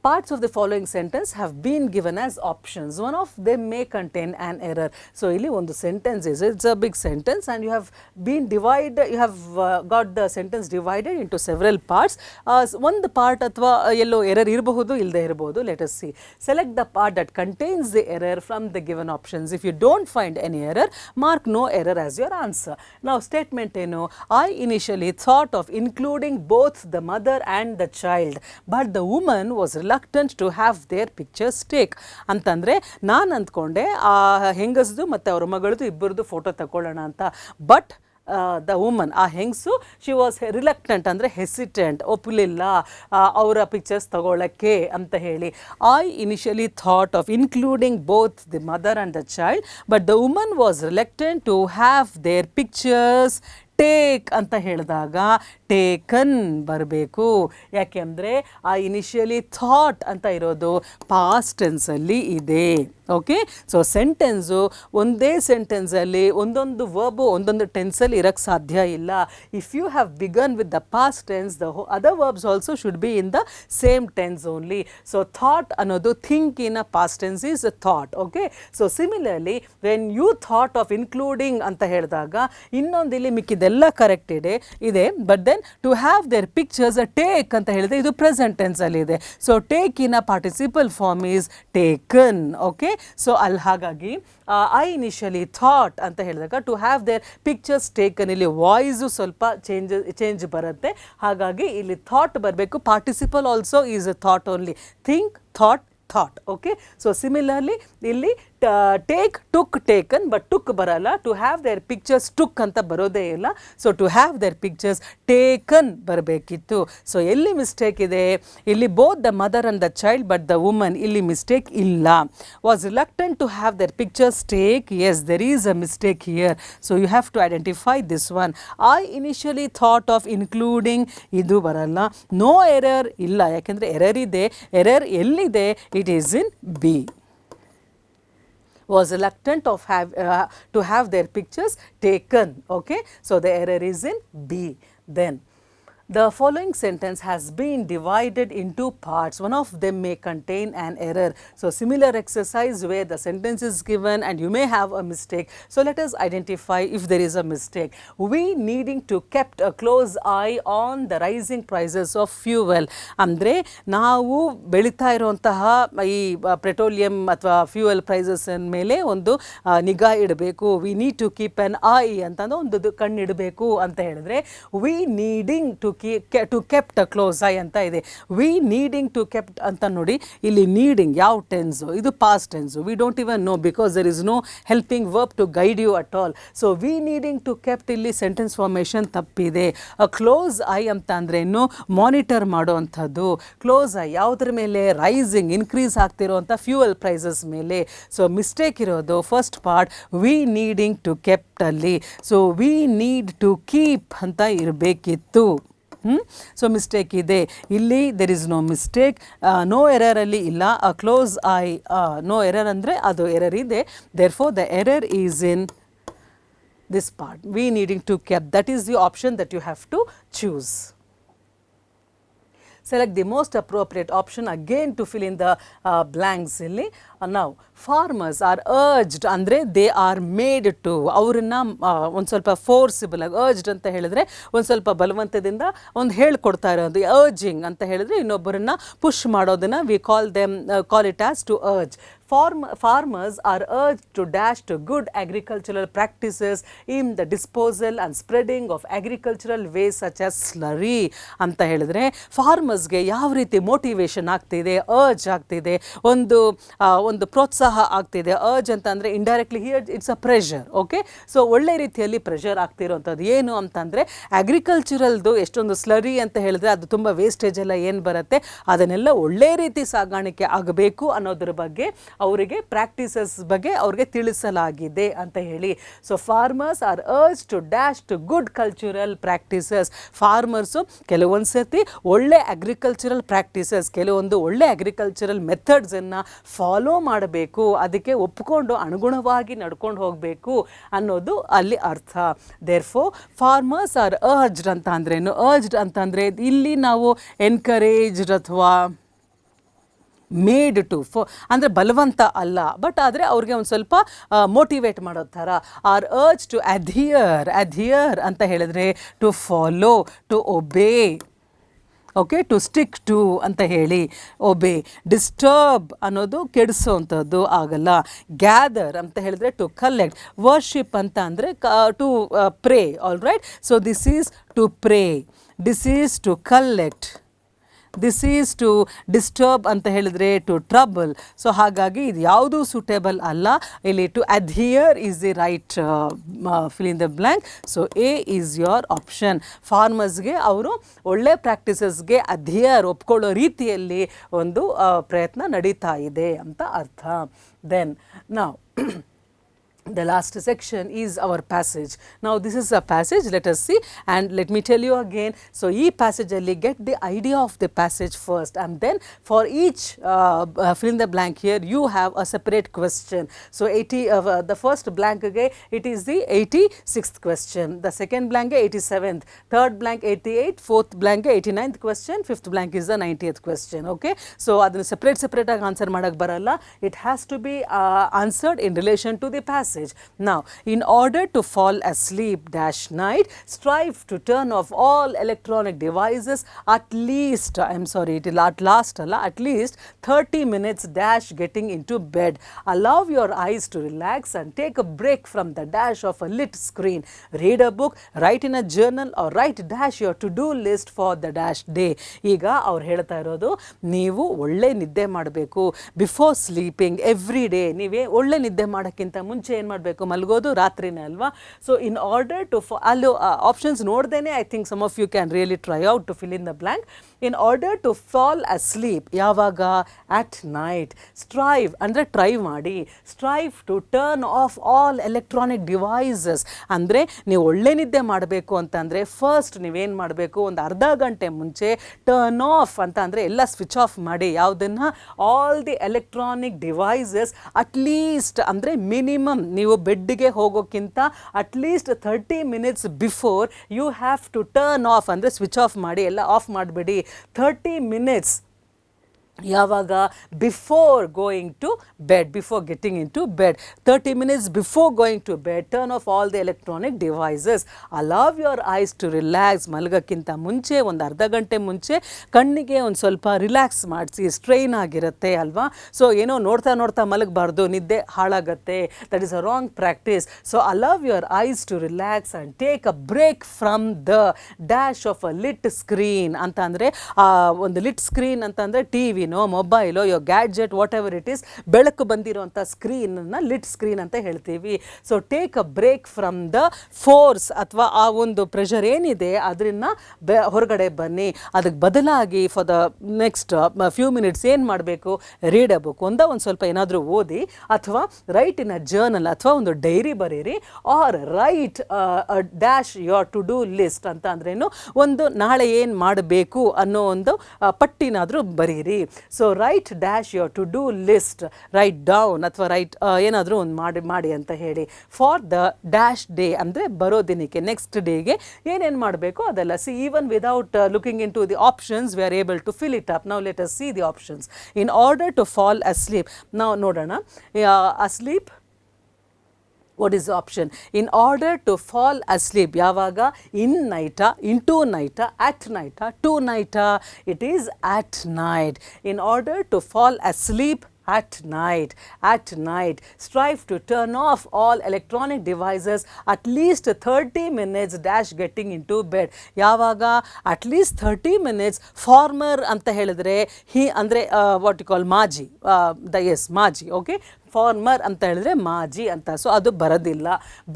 Parts of the following sentence have been given as options. One of them may contain an error. So ಇಲ್ಲಿ ಒಂದು sentence is, it's a big sentence and you have been divided, you have got the sentence divided into several parts. ಒಂದು part ಅಥವಾ ಎಲ್ಲೋ error ಇರಬಹುದು, ಇಲ್ಲದೆ ಇರಬಹುದು. Let us see. Select the part that contains the error from the given options. If you don't find any error, mark no error as your answer. Now statement ಏನು? I initially thought of including both the mother and the child, but the woman was reluctant to have their pictures take. ಅಂತಂದರೆ ನಾನು ಅಂದ್ಕೊಂಡೆ ಆ ಹೆಂಗಸ್ದು ಮತ್ತು ಅವ್ರ ಮಗಳದು ಇಬ್ಬರದು photo ತಗೊಳ್ಳೋಣ ಅಂತ. ಬಟ್ ದ ವುಮನ್, ಆ ಹೆಂಗಸು, ಶಿ ವಾಸ್ ರಿಲಕ್ಟೆಂಟ್ ಅಂದರೆ ಹೆಸಿಟೆಂಟ್, ಒಪ್ಪಲಿಲ್ಲ ಅವರ ಪಿಕ್ಚರ್ಸ್ ತಗೊಳ್ಳೋಕ್ಕೆ ಅಂತ ಹೇಳಿ. I initially thought of including both the mother and the child, but the woman was reluctant to have their pictures take ಅಂತ ಹೇಳಿದಾಗ ಟೇಕನ್ ಬರಬೇಕು. ಯಾಕೆಂದರೆ ಆ ಇನಿಷಿಯಲಿ ಥಾಟ್ ಅಂತ ಇರೋದು ಪಾಸ್ಟ್ ಟೆನ್ಸಲ್ಲಿ ಇದೆ. ಓಕೆ, ಸೊ ಸೆಂಟೆನ್ಸು ಒಂದೇ ಸೆಂಟೆನ್ಸಲ್ಲಿ ಒಂದೊಂದು ವರ್ಬು ಒಂದೊಂದು ಟೆನ್ಸಲ್ಲಿ ಇರೋಕ್ಕೆ ಸಾಧ್ಯ ಇಲ್ಲ. If you have begun with the past tense, the other verbs also should be in the same tense only. So thought ಅನ್ನೋದು think in a past tense is a thought. Okay, so similarly when you thought of including ಅಂತ ಹೇಳಿದಾಗ ಇನ್ನೊಂದು ಇಲ್ಲಿ ಮಿಕ್ಕಿದೆಲ್ಲ correct ಇದೆ. But then to have their pictures take ಅಂತ ಹೇಳಿದ್ರೆ ಇದು ಪ್ರೆಸೆಂಟ್ ಟೆನ್ಸಲ್ಲಿ ಇದೆ. So take in a participle form is taken. Okay, so ಅಲ್ಲಿ ಹಾಗಾಗಿ ಐ ಇನಿಷಿಯಲಿ ಥಾಟ್ ಅಂತ ಹೇಳಿದಾಗ to have their pictures taken, ಇಲ್ಲಿ ವಾಯ್ಸು ಸ್ವಲ್ಪ ಚೇಂಜ್ ಬರುತ್ತೆ. ಹಾಗಾಗಿ ಇಲ್ಲಿ ಥಾಟ್ ಬರಬೇಕು. Participle also is a thought only. Think, thought, thought. Okay, so similarly ಇಲ್ಲಿ take, took, taken, but took ಬರಲ್ಲ. To have their pictures took ಅಂತ ಬರೋದೇ ಇಲ್ಲ. So to have their pictures taken ಬರಬೇಕಿತ್ತು. ಸೊ ಎಲ್ಲಿ ಮಿಸ್ಟೇಕ್ ಇದೆ? ಇಲ್ಲಿ both the mother and the child, but the woman, ಇಲ್ಲಿ ಮಿಸ್ಟೇಕ್ ಇಲ್ಲ. Was reluctant to have their pictures take, yes there is a mistake here. So you have to identify this one. I initially thought of including, ಇದು ಬರಲ್ಲ. No error ಇಲ್ಲ, ಯಾಕೆಂದರೆ error ಇದೆ. Error ಎಲ್ಲಿದೆ? It is in B. Was reluctant to have their pictures taken. Okay, so the error is in B. Then the following sentence has been divided into parts. One of them may contain an error. So similar exercise where the sentence is given and you may have a mistake. So let us identify if there is a mistake. We needing to kept a close eye on the rising prices of fuel. ಅಂದರೆ ನಾವು ಬೆಳೀತಾ ಇರುವಂತಹ ಈ petroleum ಅಥವಾ fuel prices ಮೇಲೆ ಒಂದು ನಿಗಾ ಇಡಬೇಕು. We need to keep an eye ಅಂತಂದು ಒಂದು ಕಣ್ಣಿಡಬೇಕು ಅಂತ ಹೇಳಿದ್ರೆ we needing to to kept a close eye ಅಂತ ಇದೆ. ವಿ ನೀಡಿಂಗ್ ಟು ಕೆಪ್ಟ್ ಅಂತ ನೋಡಿ, ಇಲ್ಲಿ ನೀಡಿಂಗ್ ಯಾವ ಟೆನ್ಸು, ಇದು past tense. We don't even know because there is no helping verb to guide you at all. So we needing to kept ಇಲ್ಲಿ sentence formation ತಪ್ಪಿದೆ. Close eye ಅಂತ ಅಂದ್ರೇನು, monitor ಮಾಡುವಂಥದ್ದು. ಕ್ಲೋಸ್ ಐ ಯಾವುದ್ರ ಮೇಲೆ, rising increase ಆಗ್ತಿರೋಂಥ fuel prices ಮೇಲೆ. So mistake ಇರೋದು first part we needing to kept ಅಲ್ಲಿ. So we need to keep ಅಂತ ಇರಬೇಕಿತ್ತು. ಸೊ ಮಿಸ್ಟೇಕ್ ಇದೆ ಇಲ್ಲಿ. There is no mistake, no ಎರರಲ್ಲಿ ಇಲ್ಲ. ಕ್ಲೋಸ್ ಐ ನೋ ಎರರ್ ಅಂದರೆ ಅದು ಎರರ್ ಇದೆ. Therefore the error is in this part, we needing to kept. That is the option that you have to choose. Select the most appropriate option again to fill in the blanks ಇಲ್ಲಿ. Now farmers are urged ಅಂದರೆ they are made to, ಅವರನ್ನ ಒಂದು ಸ್ವಲ್ಪ forcible ಆಗಿ, urged ಅಂತ ಹೇಳಿದ್ರೆ ಒಂದು ಸ್ವಲ್ಪ ಬಲವಂತದಿಂದ ಒಂದು ಹೇಳ್ಕೊಡ್ತಾ ಇರೋದು. urging ಅಂತ ಹೇಳಿದ್ರೆ ಇನ್ನೊಬ್ಬರನ್ನ ಪುಷ್ ಮಾಡೋದನ್ನ we call it as to urge. Farmers are urged to dash to good agricultural practices in the disposal and spreading of agricultural waste such as slurry ಅಂತ ಹೇಳಿದ್ರೆ ಫಾರ್ಮರ್ಸ್ಗೆ ಯಾವ ರೀತಿ ಮೋಟಿವೇಶನ್ ಆಗ್ತಿದೆ, ಅರ್ಜ್ ಆಗ್ತಿದೆ, ಒಂದು ಪ್ರೋತ್ಸಾಹ ಆಗ್ತಿದೆ. ಅರ್ಜ್ ಅಂತ ಅಂದರೆ indirectly here it's a pressure. Okay, so ಒಳ್ಳೆ ರೀತಿಯಲ್ಲಿ ಪ್ರೆಷರ್ ಆಗ್ತಿರೋಂಥದ್ದು ಏನು ಅಂತಂದರೆ ಅಗ್ರಿಕಲ್ಚರಲ್ದು ಎಷ್ಟೊಂದು ಸ್ಲರಿ ಅಂತ ಹೇಳಿದ್ರೆ ಅದು ತುಂಬ ವೇಸ್ಟೇಜ್ ಎಲ್ಲ ಏನು ಬರುತ್ತೆ ಅದನ್ನೆಲ್ಲ ಒಳ್ಳೆ ರೀತಿ ಸಾಗಾಣಿಕೆ ಆಗಬೇಕು ಅನ್ನೋದ್ರ ಬಗ್ಗೆ ಅವರಿಗೆ ಪ್ರಾಕ್ಟೀಸಸ್ ಬಗ್ಗೆ ಅವ್ರಿಗೆ ತಿಳಿಸಲಾಗಿದೆ ಅಂತ ಹೇಳಿ. So farmers are urge to dash to good cultural practices. Farmers ಕೆಲವೊಂದು ಸರ್ತಿ ಒಳ್ಳೆ ಅಗ್ರಿಕಲ್ಚರಲ್ ಪ್ರಾಕ್ಟೀಸಸ್, ಕೆಲವೊಂದು ಒಳ್ಳೆ ಅಗ್ರಿಕಲ್ಚರಲ್ ಮೆಥಡ್ಸನ್ನು ಫಾಲೋ ಮಾಡಬೇಕು, ಅದಕ್ಕೆ ಒಪ್ಪಿಕೊಂಡು ಅನುಗುಣವಾಗಿ ನಡ್ಕೊಂಡು ಹೋಗಬೇಕು ಅನ್ನೋದು ಅಲ್ಲಿ ಅರ್ಥ. ದೇರ್ಫೋರ್ ಫಾರ್ಮರ್ಸ್ ಆರ್ ಅರ್ಜ್ಡ್ ಅಂತ ಅಂದ್ರೇನು, ಅರ್ಜ್ಡ್ ಅಂತಂದರೆ ಇಲ್ಲಿ ನಾವು ಎನ್ಕರೇಜ್ಡ್ ಅಥವಾ ಮೇಡ್ ಟು ಅಂದರೆ ಬಲವಂತ ಅಲ್ಲ, ಬಟ್ ಆದರೆ ಅವ್ರಿಗೆ ಒಂದು ಸ್ವಲ್ಪ ಮೋಟಿವೇಟ್ ಮಾಡೋ ಥರ. ಆರ್ ಅರ್ಜ್ ಟು ಅಧಿಯರ್ ಅಂತ ಹೇಳಿದ್ರೆ to follow, to obey. Okay, to stick to ಅಂತ ಹೇಳಿ ಒಬೇ. ಡಿಸ್ಟರ್ಬ್ ಅನ್ನೋದು ಕೆಡಿಸೋವಂಥದ್ದು ಆಗಲ್ಲ. ಗ್ಯಾದರ್ ಅಂತ ಹೇಳಿದ್ರೆ ಟು ಕಲೆಕ್ಟ್. ವರ್ಷಿಪ್ ಅಂತ ಅಂದರೆ to pray. All right, so this is to pray, this is to collect, this is to disturb ಅಂತ ಹೇಳಿದರೆ ಟು ಟ್ರಬಲ್. ಸೊ ಹಾಗಾಗಿ ಇದು ಯಾವುದೂ ಸೂಟೇಬಲ್ ಅಲ್ಲ. ಇಲ್ಲಿ to adhere is the right fill in the blank. So A is your option. ಫಾರ್ಮರ್ಸ್ಗೆ ಅವರು ಒಳ್ಳೆ ಪ್ರಾಕ್ಟೀಸಸ್ಗೆ ಅಧಿಯರ್ ಒಪ್ಕೊಳ್ಳೋ ರೀತಿಯಲ್ಲಿ ಒಂದು ಪ್ರಯತ್ನ ನಡೀತಾ ಇದೆ ಅಂತ ಅರ್ಥ. ದೆನ್ ನಾವು the last section is our passage. Now this is a passage, let us see, and let me tell you again. So ee passage alli get the idea of the passage first, and then for each fill in the blank here you have a separate question. So the first blank ge it is the 86th question, the second blank 87th, third blank 88th, fourth blank 89th question, fifth blank is the 90th question. Okay, so adannu separate agi answer madak baralla. It has to be answered in relation to the passage. Now, in order to fall asleep dash night, strive to turn off all electronic devices at least, at least 30 minutes dash getting into bed. Allow your eyes to relax and take a break from the dash of a lit screen. Read a book, write in a journal or write dash your to-do list for the dash day. ಈಗ ಅವ್ರು ಹೇಳ್ತಾ ಇರೋದು, ನೀವು ಒಳ್ಳೆ ನಿದ್ದೆ ಮಾಡಬೇಕು before sleeping every day. ನೀವೇ ಒಳ್ಳೆ ನಿದ್ದೆ ಮಾಡೋಕ್ಕಿಂತ ಮುಂಚೆ ಏನು ಮಾಡಬೇಕು, ಮಲಗೋದು ರಾತ್ರಿನೇ ಅಲ್ವಾ. ಸೊ ಇನ್ ಆರ್ಡರ್ ಟು ಅಲ್ಲಿ ಆಪ್ಷನ್ಸ್ ನೋಡ್ದೇನೆ I think some of you can really try out to fill in the blank. In order to fall asleep ಯಾವಾಗ, ಅಟ್ ನೈಟ್. ಸ್ಟ್ರೈವ್ ಅಂದರೆ ಟ್ರೈ ಮಾಡಿ. Strive to turn off all electronic devices ಅಂದರೆ ನೀವು ಒಳ್ಳೆ ನಿದ್ದೆ ಮಾಡಬೇಕು ಅಂತಂದರೆ ಫಸ್ಟ್ ನೀವೇನು ಮಾಡಬೇಕು, ಒಂದು ಅರ್ಧ ಗಂಟೆ ಮುಂಚೆ ಟರ್ನ್ ಆಫ್ ಅಂತ ಅಂದರೆ ಎಲ್ಲ ಸ್ವಿಚ್ ಆಫ್ ಮಾಡಿ. ಯಾವುದನ್ನು, all the electronic devices at least ಅಂದರೆ ಮಿನಿಮಮ್ ನೀವು ಬೆಡ್ಗೆ ಹೋಗೋಕ್ಕಿಂತ at least 30 minutes before you have to turn off ಅಂದರೆ ಸ್ವಿಚ್ ಆಫ್ ಮಾಡಿ, ಎಲ್ಲ ಆಫ್ ಮಾಡಿಬಿಡಿ. 30 minutes ಯಾವಾಗ before going to bed, before getting into bed. 30 minutes before going to bed turn off all the electronic devices. Allow your eyes to relax. ಮಲಗೋಕ್ಕಿಂತ ಮುಂಚೆ ಒಂದು ಅರ್ಧ ಗಂಟೆ ಮುಂಚೆ ಕಣ್ಣಿಗೆ ಒಂದು ಸ್ವಲ್ಪ ರಿಲ್ಯಾಕ್ಸ್ ಮಾಡಿಸಿ. ಸ್ಟ್ರೈನ್ ಆಗಿರುತ್ತೆ ಅಲ್ವಾ, ಸೊ ಏನೋ ನೋಡ್ತಾ ನೋಡ್ತಾ ಮಲಗಬಾರ್ದು, ನಿದ್ದೆ ಹಾಳಾಗತ್ತೆ. That is a wrong practice. So allow your eyes to relax and take a break from the dash of a lit screen. ಅಂತ ಅಂದರೆ ಒಂದು ಲಿಟ್ ಸ್ಕ್ರೀನ್ ಅಂತಂದರೆ ಟಿ ವಿ ಮೊಬೈಲೋ ಯೋ gadget whatever it is, ಬೆಳಕು ಬಂದಿರೋಂಥ ಸ್ಕ್ರೀನನ್ನು lit screen ಅಂತ ಹೇಳ್ತೀವಿ. So take a break from the force ಅಥವಾ ಆ ಒಂದು ಪ್ರೆಷರ್ ಏನಿದೆ ಅದರಿಂದ ಹೊರಗಡೆ ಬನ್ನಿ. ಅದಕ್ಕೆ ಬದಲಾಗಿ for the next few minutes ಏನು ಮಾಡಬೇಕು, ರೀಡ್ ಅ ಬುಕ್. ಒಂದು ಸ್ವಲ್ಪ ಏನಾದರೂ ಓದಿ, ಅಥವಾ ರೈಟ್ ಇನ್ ಅ ಜರ್ನಲ್ ಅಥವಾ ಒಂದು ಡೈರಿ ಬರೀರಿ, or write dash your to do list. ಅಂತ ಅಂದ್ರೇನು, ಒಂದು ನಾಳೆ ಏನು ಮಾಡಬೇಕು ಅನ್ನೋ ಒಂದು ಪಟ್ಟಿನಾದರೂ ಬರೀರಿ. So write dash your to do list, write down ಅಥವಾ ರೈಟ್ ಏನಾದರೂ ಒಂದು ಮಾಡಿ ಅಂತ ಹೇಳಿ. ಫಾರ್ ದ ಡ್ಯಾಶ್ ಡೇ ಅಂದರೆ ಬರೋ ದಿನಕ್ಕೆ, ನೆಕ್ಸ್ಟ್ ಡೇಗೆ ಏನೇನು ಮಾಡಬೇಕು ಅದೆಲ್ಲ. See even without looking into the options we are able to fill it up. ನಾವು let us see the options. In order to fall asleep, ನಾವು ನೋಡೋಣ. Asleep, what is the option? In order to fall asleep, yavaga in night, into night, at night, to night, it is at night. In order to fall asleep at night, strive to turn off all electronic devices at least 30 minutes dash getting into bed. yavaga at least 30 minutes. Former anta helidre he andre what you call maji, yes maji, okay. Farmer ಅಂತ ಹೇಳಿದ್ರೆ ಮಾಜಿ ಅಂತ, so ಅದು ಬರೋದಿಲ್ಲ.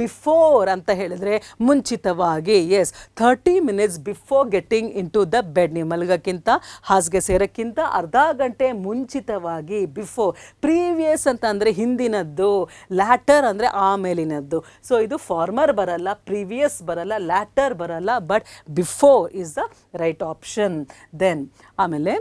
Before ಅಂತ ಹೇಳಿದ್ರೆ ಮುಂಚಿತವಾಗಿ, as 30 minutes before getting in to the bed. ನೀವು ಮಲಗೋಕ್ಕಿಂತ, ಹಾಸಿಗೆ ಸೇರೋಕ್ಕಿಂತ ಅರ್ಧ ಗಂಟೆ ಮುಂಚಿತವಾಗಿ, ಬಿಫೋರ್. ಪ್ರೀವಿಯಸ್ ಅಂತ ಅಂದರೆ ಹಿಂದಿನದ್ದು, ಲ್ಯಾಟರ್ ಅಂದರೆ ಆಮೇಲಿನದ್ದು. ಸೊ ಇದು ಫಾರ್ಮರ್ ಬರಲ್ಲ, ಪ್ರೀವಿಯಸ್ ಬರಲ್ಲ, ಲ್ಯಾಟರ್ ಬರಲ್ಲ, but before is the right option. Then ಆಮೇಲೆ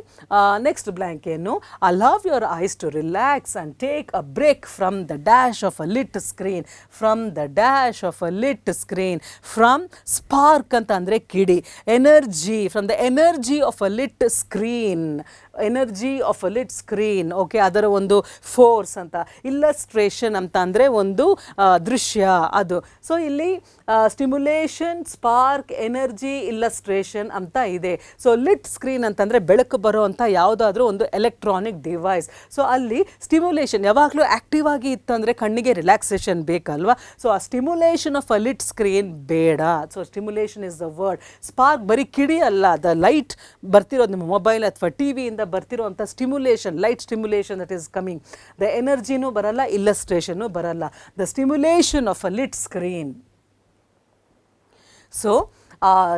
ನೆಕ್ಸ್ಟ್ ಬ್ಲ್ಯಾಂಕ್ ಏನು, allow your eyes to relax and take a break from the dash of a lit screen, from the dash of a lit screen, from spark anta andre kidi, energy, from the energy of a lit screen, energy of a lit screen, okay. ಅದರ ಒಂದು force ಅಂತ. Illustration ಅಂತ ಅಂದರೆ ಒಂದು ದೃಶ್ಯ ಅದು. So ಇಲ್ಲಿ stimulation, spark, energy, illustration ಅಂತ ಇದೆ. ಸೊ ಲಿಟ್ ಸ್ಕ್ರೀನ್ ಅಂತಂದರೆ ಬೆಳಕು ಬರೋ ಅಂತ ಯಾವುದಾದ್ರೂ ಒಂದು ಎಲೆಕ್ಟ್ರಾನಿಕ್ ಡಿವೈಸ್. ಸೊ ಅಲ್ಲಿ ಸ್ಟಿಮ್ಯುಲೇಷನ್ ಯಾವಾಗಲೂ ಆ್ಯಕ್ಟಿವ್ ಆಗಿ ಇತ್ತಂದರೆ ಕಣ್ಣಿಗೆ ರಿಲ್ಯಾಕ್ಸೇಷನ್ ಬೇಕಲ್ವಾ. ಸೊ ಆ stimulation of a lit screen ಬೇಡ. So stimulation is the word. Spark ಬರೀ ಕಿಡಿ ಅಲ್ಲ, ದ ಲೈಟ್ ಬರ್ತಿರೋದು ನಿಮ್ಮ ಮೊಬೈಲ್ ಅಥವಾ ಟಿ ವಿಯಿಂದ ಬರ್ತಿರೋ ಅಂಥ stimulation, light stimulation that is coming. The ಎನರ್ಜಿನೂ ಬರಲ್ಲ, ಇಲ್ಲಸ್ಟ್ರೇಷನ್ನು ಬರಲ್ಲ. The stimulation of a lit screen. So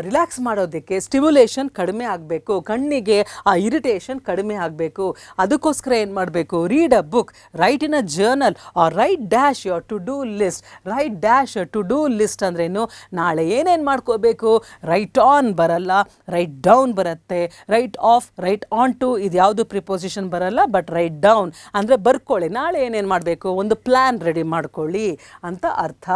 relax ಮಾಡೋದಕ್ಕೆ ಸ್ಟಿಮ್ಯುಲೇಷನ್ ಕಡಿಮೆ ಆಗಬೇಕು, ಕಣ್ಣಿಗೆ ಆ ಇರಿಟೇಷನ್ ಕಡಿಮೆ ಆಗಬೇಕು. ಅದಕ್ಕೋಸ್ಕರ ಏನು ಮಾಡಬೇಕು, read a book, write in a journal, or write dash your to do list. Write dash to do list ಅಂದ್ರೇನು, ನಾಳೆ ಏನೇನು ಮಾಡ್ಕೋಬೇಕು. ರೈಟ್ ಆನ್ ಬರಲ್ಲ, ರೈಟ್ ಡೌನ್ ಬರುತ್ತೆ. Write off, write on to ಇದು ಯಾವುದು ಪ್ರಿಪೋಸಿಷನ್ ಬರಲ್ಲ, ಬಟ್ ರೈಟ್ ಡೌನ್ ಅಂದರೆ ಬರ್ಕೊಳ್ಳಿ, ನಾಳೆ ಏನೇನು ಮಾಡಬೇಕು, ಒಂದು ಪ್ಲ್ಯಾನ್ ರೆಡಿ ಮಾಡ್ಕೊಳ್ಳಿ ಅಂತ ಅರ್ಥ.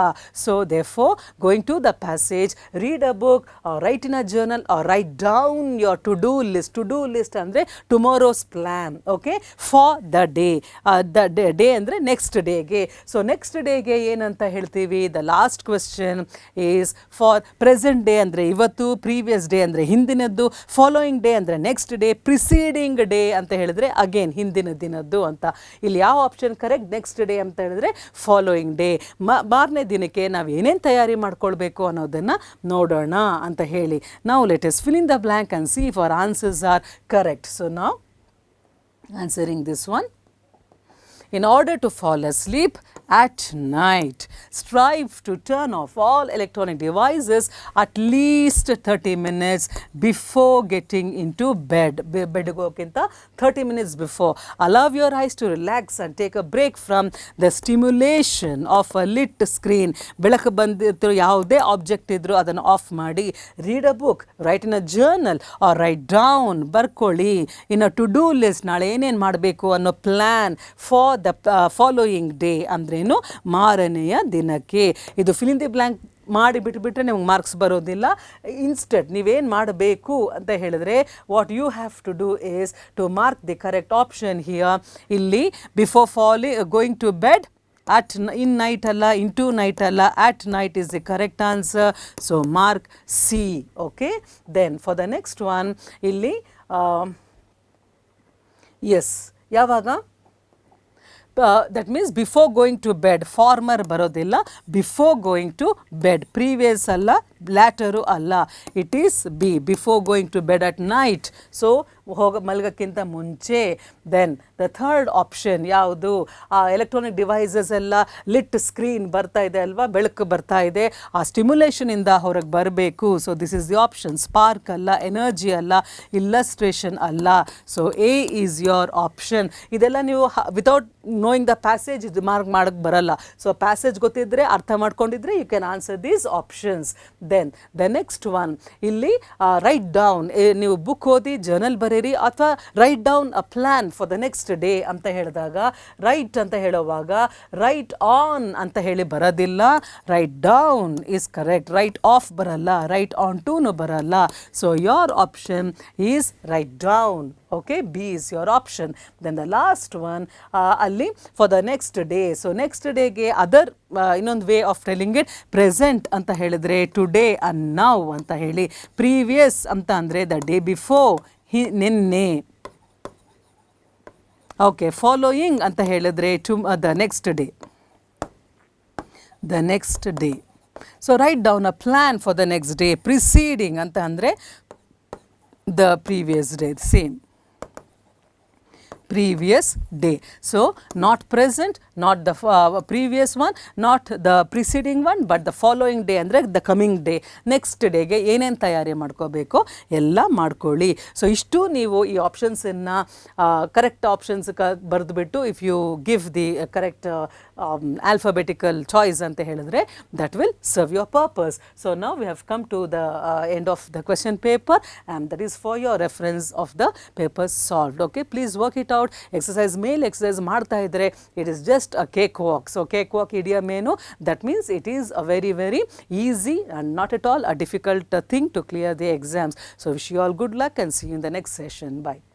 So therefore going to the passage, read a book, or write in a journal, or write down your to-do list. To-do list andre tomorrow's plan, okay, for the day. The day andre next day ge. So next day ge ಏನಂತ ಹೇಳ್ತೀವಿ. The last question is for present day andre ಇವತ್ತು, previous day andre ಹಿಂದಿನದ್ದು, following day andre next day, preceding day ಅಂತ ಹೇಳಿದ್ರೆ again ಹಿಂದಿನ ದಿನದ್ದು ಅಂತ. ಇಲ್ಲಿ ಯಾವ ಆಪ್ಷನ್ ಕರೆಕ್ಟ್, ನೆಕ್ಸ್ಟ್ ಡೇ ಅಂತ ಹೇಳಿದ್ರೆ ಫಾಲೋಯಿಂಗ್ ಡೇ. ಮಾರನೇ ದಿನಕ್ಕೆ ನಾವು ಏನೇನು ತಯಾರಿ ಮಾಡ್ಕೊಳ್ಬೇಕು ಅನ್ನೋದನ್ನು ನೋಡೋಣ ಅಂತ ಹೇಳಿ. Now let us fill in the blank and see if our answers are correct. So now answering this one. In order to fall asleep at night, strive to turn off all electronic devices at least 30 minutes before getting into bed. Bed gokinta 30 minutes before. Allow your eyes to relax and take a break from the stimulation of a lit screen. ಬೆಳಕು ಬಂದಿದ್ರು ಯಾವುದೇ object ಇದ್ರೂ ಅದನ್ನು of ಮಾಡಿ. Read a book, write in a journal, or write down, ಬರ್ಕೊಳ್ಳಿ. In a to-do list, ನಾಳೆ ಏನೇನು ಮಾಡಬೇಕು ಅನ್ನೋ plan. For the following day ಅಂದ್ರೇನು, ಮಾರನೆಯ ದಿನಕ್ಕೆ. ಇದು ಫಿಲ್ ಇನ್ ದಿ ಬ್ಲ್ಯಾಂಕ್ ಮಾಡಿ ಬಿಟ್ಬಿಟ್ರೆ ನಿಮ್ಗೆ ಮಾರ್ಕ್ಸ್ ಬರೋದಿಲ್ಲ. ಇನ್ಸ್ಟೆಡ್ ನೀವೇನು ಮಾಡಬೇಕು ಅಂತ ಹೇಳಿದ್ರೆ what you have to do is to mark the correct option here. ಇಲ್ಲಿ before going to bed, in night alla, into night alla, at night is the correct answer. So mark C. Okay, then for the next one illi yes yavaga that means before going to bed, former barodilla, before going to bed, previous alla, latter alla, it is B, before going to bed at night. So ಮಲಗಕ್ಕಿಂತ ಮುಂಚೆ. Then the third option ಯಾವುದು, ಆ electronic devices ಎಲ್ಲ lit screen ಬರ್ತಾ ಇದೆ ಅಲ್ವಾ, ಬೆಳಕು ಬರ್ತಾ ಇದೆ, ಆ ಸ್ಟಿಮ್ಯುಲೇಷನಿಂದ ಹೊರಗೆ ಬರಬೇಕು. So this is the option. Spark ಅಲ್ಲ, ಎನರ್ಜಿ ಅಲ್ಲ, ಇಲ್ಲಸ್ಟ್ರೇಷನ್ ಅಲ್ಲ. So A is your option. ಇದೆಲ್ಲ ನೀವು ವಿತೌಟ್ ನೋಯಿಂಗ್ ದ ಪ್ಯಾಸೇಜ್ ಇದು ಮಾರ್ಕ್ ಮಾಡೋಕ್ಕೆ ಬರಲ್ಲ. ಸೊ ಪ್ಯಾಸೇಜ್ ಗೊತ್ತಿದ್ದರೆ, ಅರ್ಥ ಮಾಡ್ಕೊಂಡಿದ್ರೆ you can answer these options. Then the next one ಇಲ್ಲಿ ರೈಟ್ ಡೌನ್. ನೀವು ಬುಕ್ ಓದಿ ಜರ್ನಲ್ ಬರೀರಿ ಅಥವಾ write down a plan for the next day ಅಂತ ಹೇಳಿದಾಗ, ರೈಟ್ ಅಂತ ಹೇಳುವಾಗ ರೈಟ್ ಆನ್ ಅಂತ ಹೇಳಿ ಬರೋದಿಲ್ಲ, write down is correct. Right of ಬರಲ್ಲ, ರೈಟ್ ಆನ್ ಟೂನು ಬರಲ್ಲ. So your option is write down. Okay, B is your option. Then the last one ಅಲ್ಲಿ for the next day. So next day ಗೆ other ಇನ್ನೊಂದು way of telling it, present ಅಂತ ಹೇಳಿದ್ರೆ today and now ಅಂತ ಹೇಳಿ, previous ಅಂತ ಅಂದರೆ the day before, ನಿನ್ನೆ. ಓಕೆ, ಫಾಲೋಯಿಂಗ್ ಅಂತ ಹೇಳಿದ್ರೆ the next day, the next day. So write down a plan for the next day. Preceding ಅಂತ ಅಂದರೆ the previous day, same. Previous day. So not present, not the previous one, not the preceding one, but the following day ಅಂದರೆ the coming day. Next ಡೇಗೆ ಏನೇನು ತಯಾರಿ ಮಾಡ್ಕೋಬೇಕು ಎಲ್ಲ ಮಾಡ್ಕೊಳ್ಳಿ. So ಇಷ್ಟು ನೀವು ಈ ಆಪ್ಷನ್ಸನ್ನು ಕರೆಕ್ಟ್ ಆಪ್ಷನ್ಸ್ ಬರೆದುಬಿಟ್ಟು if you give the correct alphabetical choice ಅಂತ ಹೇಳಿದ್ರೆ that will serve your purpose. So now we have come to the end of the question paper, and that is for your reference of the papers solved. Okay, please work it out. Exercise ಮೇಲೆ exercise ಮಾಡ್ತಾ ಇದ್ರೆ it is just a cakewalk. So cakewalk idiom ಏನು, that means it is a very very easy and not at all a difficult thing to clear the exams. So wish you all good luck and see you in the next session. Bye.